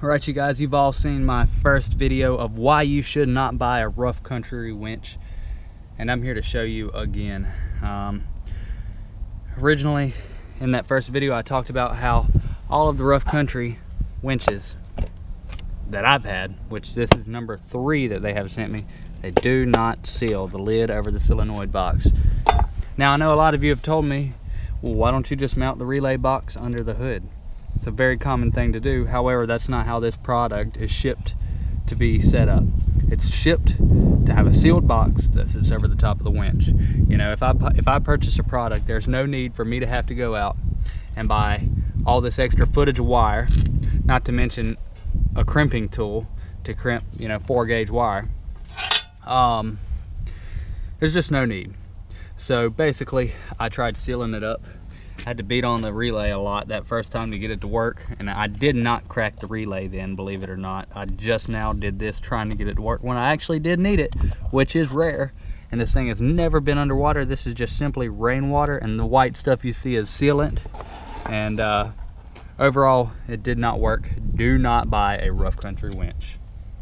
Alright you guys, you've all seen my first video of why you should not buy a rough country winch, and I'm here to show you again. Originally in that first video I talked about how all of the rough country winches that I've had, which this is number 3 that they have sent me, they do not seal the lid over the solenoid box. Now I know a lot of you have told me, well, why don't you just mount the relay box under the hood? It's a very common thing to do. However, that's not how this product is shipped to be set up. It's shipped to have a sealed box that sits over the top of the winch. You know, if I purchase a product, there's no need for me to have to go out and buy all this extra footage of wire, not to mention a crimping tool to crimp, 4-gauge wire. There's just no need. So basically, I tried sealing it up. I had to beat on the relay a lot that first time to get it to work, and I did not crack the relay then, believe it or not. I just now did this trying to get it to work when I actually did need it, which is rare. And this thing has never been underwater. This is just simply rainwater, and the white stuff you see is sealant. And overall, it did not work. Do not buy a rough country winch.